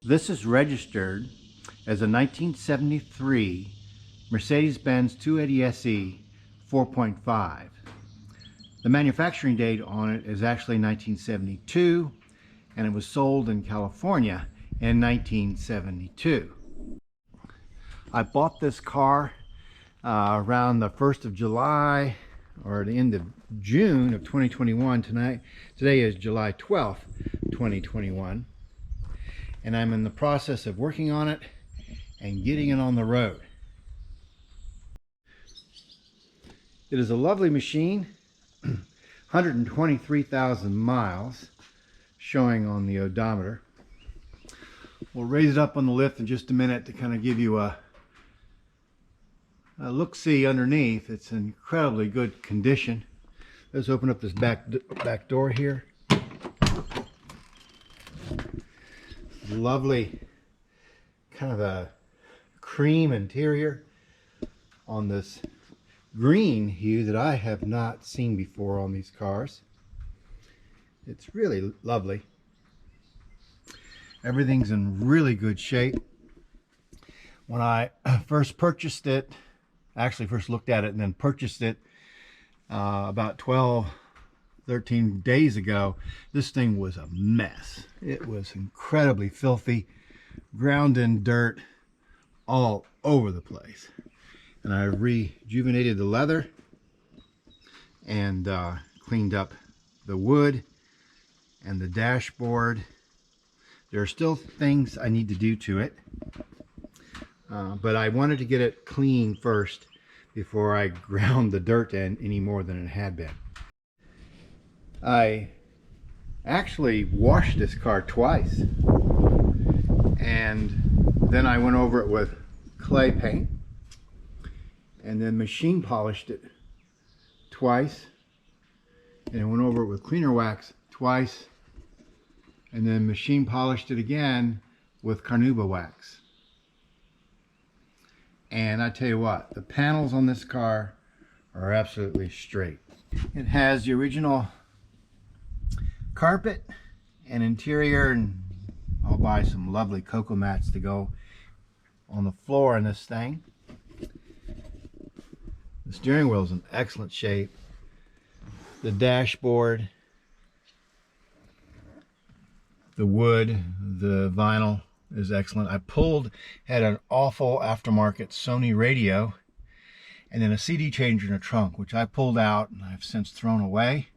This is registered as a 1973 Mercedes-Benz 280 SE 4.5. The manufacturing date on it is actually 1972, and it was sold in California in 1972. I bought this car around the 1st of July or the end of June of 2021. Today is July 12th, 2021. And I'm in the process of working on it and getting it on the road. It is a lovely machine, 123,000 miles showing on the odometer. We'll raise it up on the lift in just a minute to kind of give you a look-see underneath. It's in incredibly good condition. Let's open up this back door here. Lovely kind of a cream interior on this green hue that I have not seen before on these cars. It's really lovely. Everything's in really good shape. When I first purchased it, actually first looked at it and then purchased it about 13 days ago, this thing was a mess. It was incredibly filthy, ground in dirt all over the place. And I rejuvenated the leather and cleaned up the wood and the dashboard. There are still things I need to do to it, but I wanted to get it clean first before I ground the dirt in any more than it had been. I actually washed this car twice, and then I went over it with clay paint, and then machine polished it twice, and I went over it with cleaner wax twice, and then machine polished it again with carnauba wax. And I tell you what, the panels on this car are absolutely straight. It has the original carpet and interior, and I'll buy some lovely cocoa mats to go on the floor in this thing. The steering wheel is in excellent shape. The dashboard, the wood, the vinyl is excellent. I had an awful aftermarket Sony radio and then a CD changer in the trunk, which I pulled out and I've since thrown away.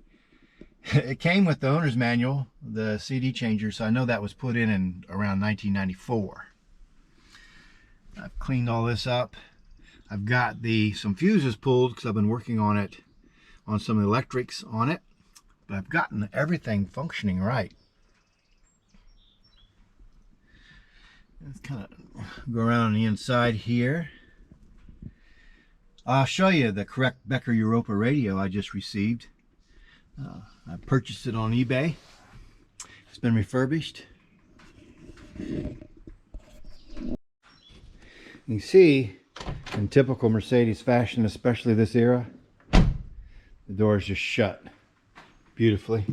It came with the owner's manual, the CD changer, so I know that was put in around 1994. I've cleaned all this up. I've got some fuses pulled because I've been working on it, on some electrics on it, but I've gotten everything functioning right. Let's kind of go around on the inside here. I'll show you the correct Becker Europa radio I just received. I purchased it on eBay. It's been refurbished. You can see, in typical Mercedes fashion, especially this era, the door is just shut beautifully.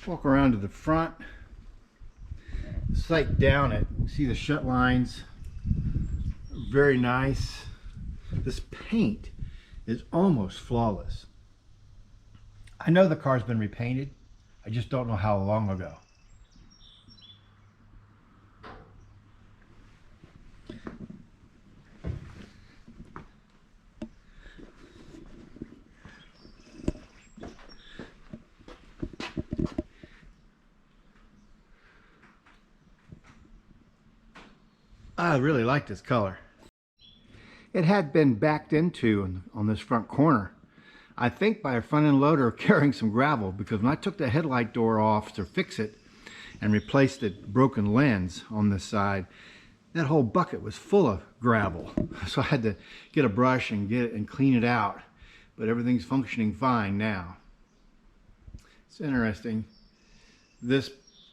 Walk around to the front, sight down it, you see the shut lines, very nice. This paint is almost flawless. I know the car's been repainted, I just don't know how long ago. I really like this color. It had been backed into on this front corner, I think by a front end loader carrying some gravel, because when I took the headlight door off to fix it and replaced the broken lens on this side, that whole bucket was full of gravel. So I had to get a brush and get it and clean it out, but everything's functioning fine now. It's interesting. This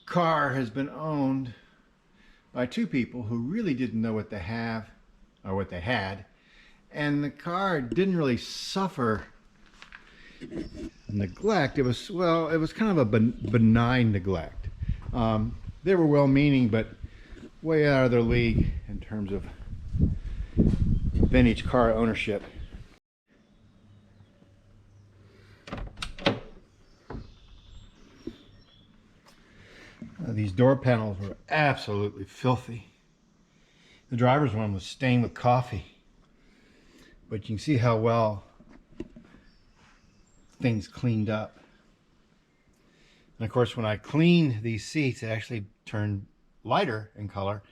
car has been owned by two people who really didn't know what they have or what they had, and the car didn't really suffer neglect. It was, well, it was kind of a benign neglect. They were well-meaning, but way out of their league in terms of vintage car ownership. These door panels were absolutely filthy. The driver's one was stained with coffee, but you can see how well things cleaned up. And of course, when I cleaned these seats, it actually turned lighter in color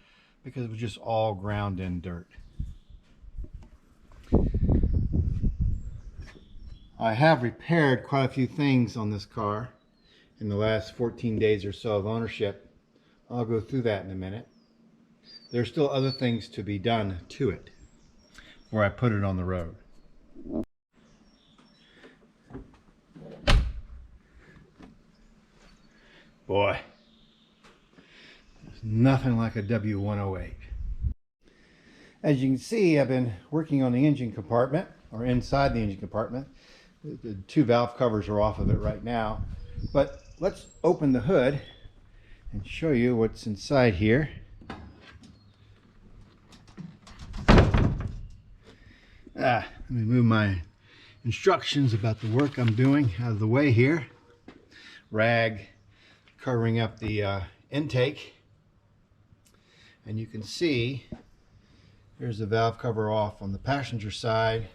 because it was just all ground in dirt. I have repaired quite a few things on this car in the last 14 days or so of ownership. I'll go through that in a minute. There's still other things to be done to it before I put it on the road. Boy, there's nothing like a W108. As you can see, I've been working on the engine compartment, or inside the engine compartment. The two valve covers are off of it right now, but let's open the hood and show you what's inside here. Let me move my instructions about the work I'm doing out of the way here. Rag covering up the intake, and you can see here's the valve cover off on the passenger side,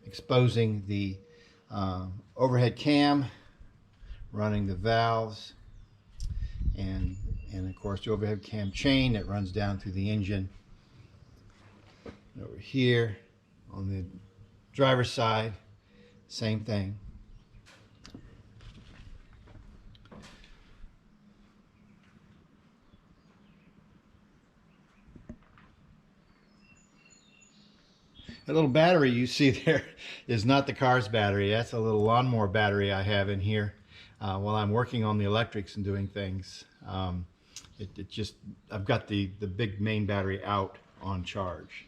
exposing the overhead cam, running the valves, and of course the overhead cam chain that runs down through the engine. Over here on the driver's side, same thing. The little battery you see there is not the car's battery. That's a little lawnmower battery I have in here while I'm working on the electrics and doing things. I've got the big main battery out on charge.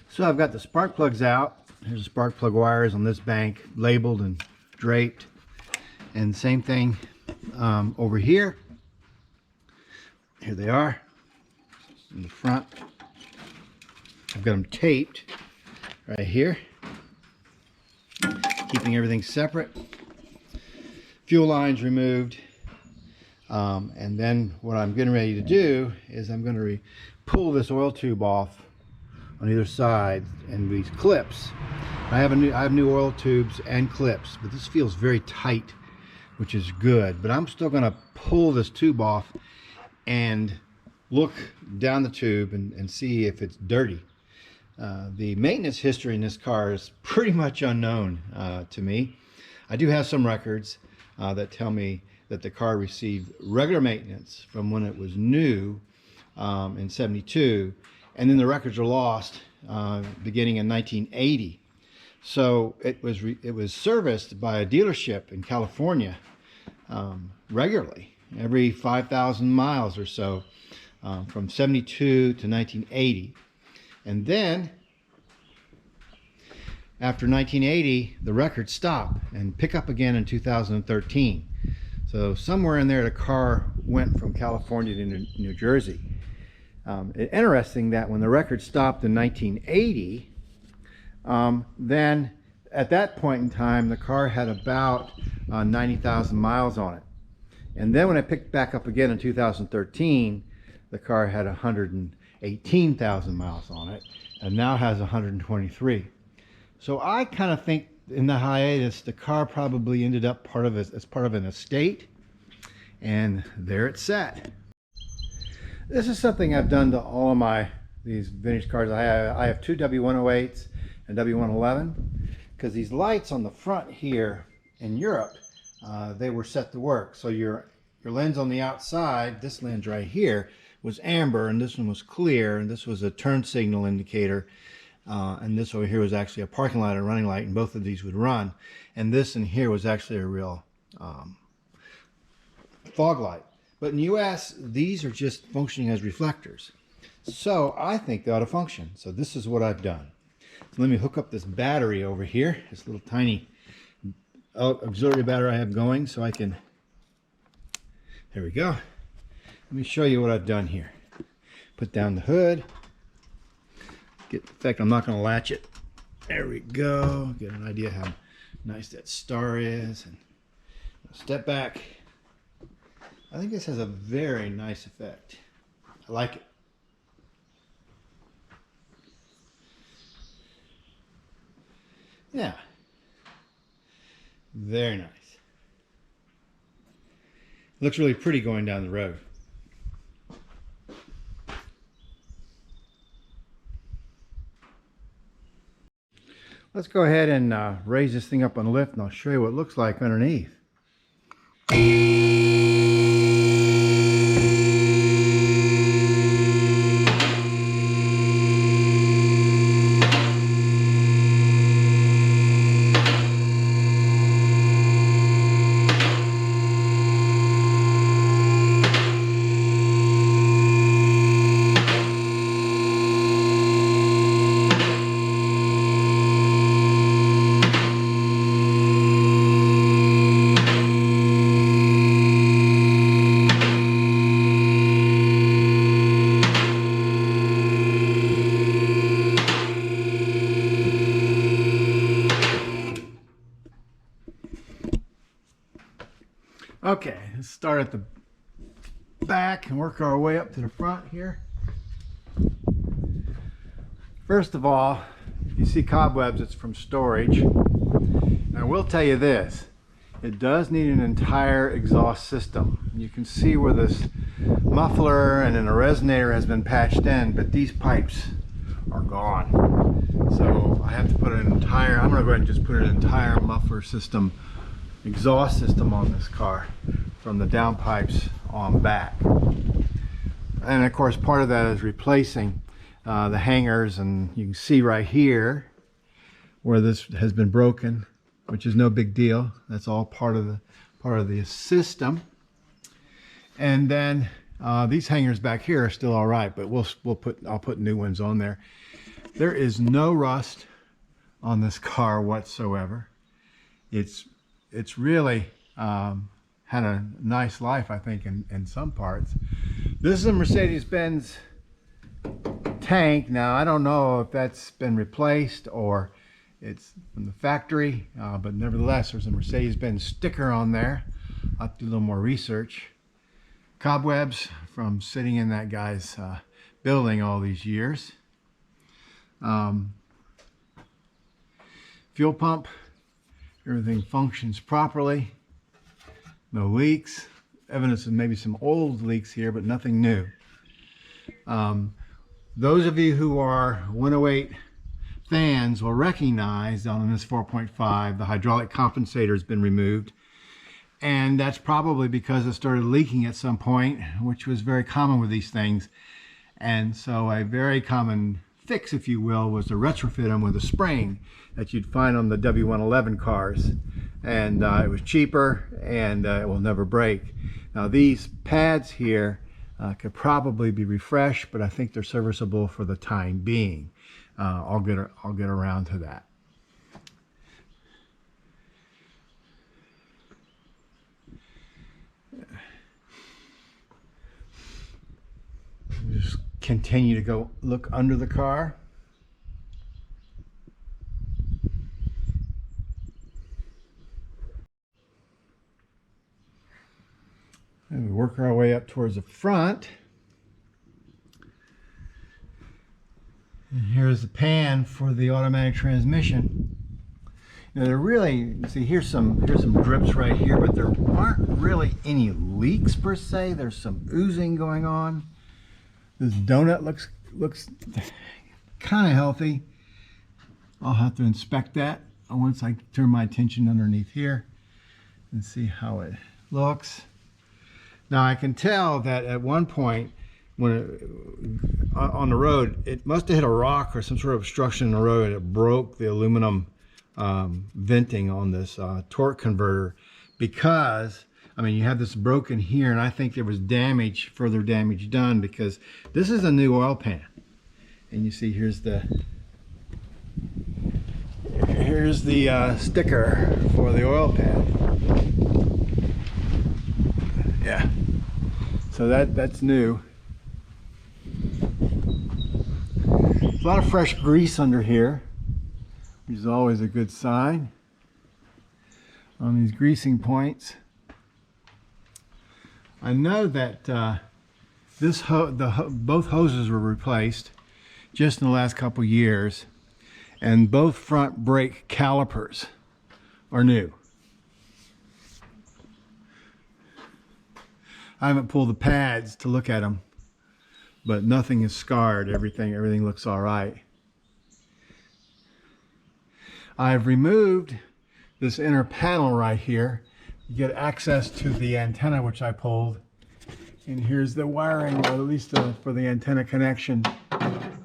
So I've got the spark plugs out. Here's the spark plug wires on this bank, labeled and draped. And same thing over here. Here they are in the front. I've got them taped right here, keeping everything separate. Fuel lines removed. And then what I'm getting ready to do is I'm going to pull this oil tube off on either side, and these clips. I have new oil tubes and clips, but this feels very tight, which is good. But I'm still going to pull this tube off and look down the tube and see if it's dirty. The maintenance history in this car is pretty much unknown to me. I do have some records that tell me that the car received regular maintenance from when it was new in '72, and then the records are lost beginning in 1980. So it was serviced by a dealership in California regularly, every 5,000 miles or so, from '72 to 1980. And then after 1980, the records stop and pick up again in 2013. So somewhere in there, the car went from California to New Jersey. Interesting that when the record stopped in 1980, then at that point in time, the car had about 90,000 miles on it. And then when it picked back up again in 2013, the car had 118,000 miles on it, and now has 123. So I kind of think in the hiatus, the car probably ended up as part of an estate, and there it's sat. This is something I've done to all of these vintage cars. I have two W108s and W111, because these lights on the front here in Europe, they were set to work. So your lens on the outside, this lens right here, was amber, and this one was clear, and this was a turn signal indicator, and this over here was actually a parking light and running light, and both of these would run. And this in here was actually a real fog light. But in the US, these are just functioning as reflectors. So I think they ought to function. So this is what I've done. So let me hook up this battery over here, this little tiny auxiliary battery I have going, so I can, there we go. Let me show you what I've done here. Put down the hood. In fact, I'm not going to latch it. There we go. Get an idea how nice that star is. And step back. I think this has a very nice effect. I like it. Yeah. Very nice. Looks really pretty going down the road. Let's go ahead and raise this thing up on lift, and I'll show you what it looks like underneath. Okay, let's start at the back and work our way up to the front here. First of all, if you see cobwebs, it's from storage. And I will tell you this, it does need an entire exhaust system. You can see where this muffler and then a resonator has been patched in, but these pipes are gone. So I have to put an entire, I'm gonna go ahead and just put an entire muffler system, exhaust system on this car from the downpipes on back. And of course part of that is replacing the hangers, and you can see right here where this has been broken, which is no big deal. That's all part of the system. And then these hangers back here are still all right, but I'll put new ones on there. There is no rust on this car whatsoever. It's really had a nice life, I think, in some parts. This is a Mercedes-Benz tank. Now, I don't know if that's been replaced or it's from the factory, but nevertheless, there's a Mercedes-Benz sticker on there. I'll have to do a little more research. Cobwebs from sitting in that guy's building all these years. Fuel pump. Everything functions properly. No leaks. Evidence of maybe some old leaks here, but nothing new. Those of you who are 108 fans will recognize on this 4.5 the hydraulic compensator has been removed. And that's probably because it started leaking at some point, which was very common with these things. And so a very common fix, if you will, was to retrofit them with a spring that you'd find on the W111 cars. And it was cheaper, and it will never break. Now these pads here could probably be refreshed, but I think they're serviceable for the time being. I'll get around to that. Just continue to go look under the car. And we work our way up towards the front. And here's the pan for the automatic transmission. Now they're really, see, here's some drips right here, but there aren't really any leaks per se. There's some oozing going on. This donut looks kind of healthy. I'll have to inspect that once I turn my attention underneath here and see how it looks. Now I can tell that at one point when on the road, it must have hit a rock or some sort of obstruction in the road, and it broke the aluminum venting on this torque converter, because I mean, you have this broken here, and I think there was damage, further damage done, because this is a new oil pan. And you see here's the sticker for the oil pan. Yeah, so that's new. There's a lot of fresh grease under here, which is always a good sign on these greasing points. I know that both hoses were replaced just in the last couple years, and both front brake calipers are new. I haven't pulled the pads to look at them, but nothing is scarred. Everything looks all right. I've removed this inner panel right here. You get access to the antenna, which I pulled. And here's the wiring, or at least for the antenna connection.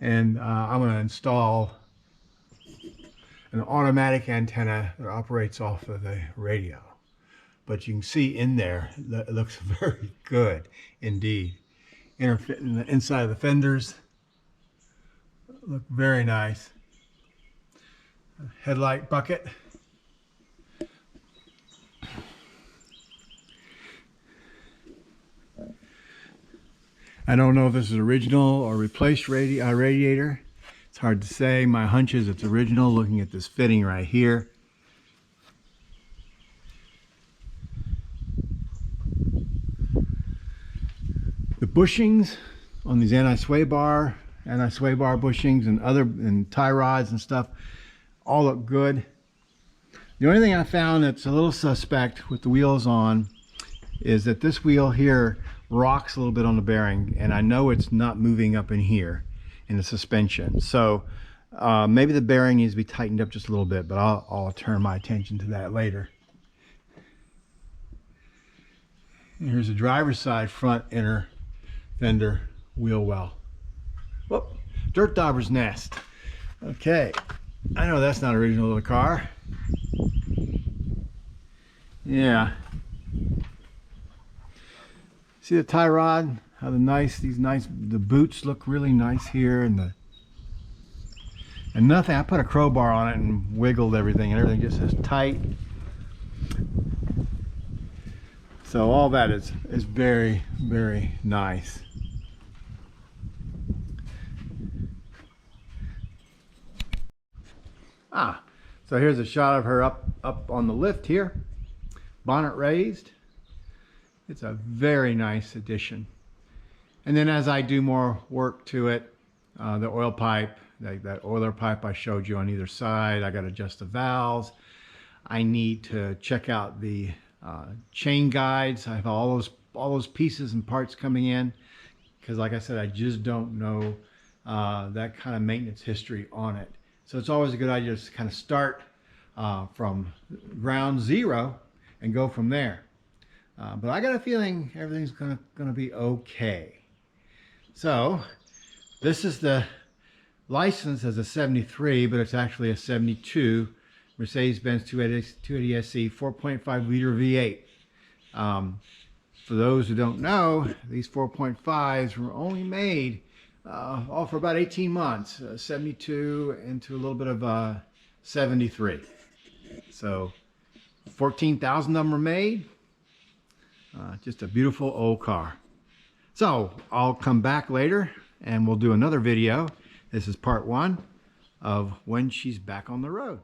And I'm going to install an automatic antenna that operates off of the radio. But you can see in there that it looks very good indeed. Inside of the fenders look very nice. Headlight bucket. I don't know if this is original or replaced radiator. It's hard to say. My hunch is it's original, looking at this fitting right here. The bushings on these anti-sway bar bushings and tie rods and stuff all look good. The only thing I found that's a little suspect with the wheels on is that this wheel here rocks a little bit on the bearing, and I know it's not moving up in here in the suspension. So maybe the bearing needs to be tightened up just a little bit, but I'll turn my attention to that later. And here's the driver's side front inner fender wheel well. Whoop, dirt dauber's nest. Okay, I know that's not original to the car. Yeah. See the tie rod? How the boots look really nice here, and nothing. I put a crowbar on it and wiggled everything, and everything just is tight. So all that is very, very nice. So here's a shot of her up on the lift here. Bonnet raised. It's a very nice addition. And then as I do more work to it, the oil pipe, that oiler pipe I showed you on either side, I got to adjust the valves. I need to check out the chain guides. I have all those pieces and parts coming in, because like I said, I just don't know that kind of maintenance history on it. So it's always a good idea to kind of start from ground zero and go from there. But I got a feeling everything's gonna be okay. So this is the license as a 73, but it's actually a 72 Mercedes-Benz 280 SE 4.5 liter V8. For those who don't know, these 4.5s were only made all for about 18 months, 72 into a little bit of 73. So 14,000 of them were made. Just a beautiful old car. So I'll come back later and we'll do another video. This is part 1 of when she's back on the road.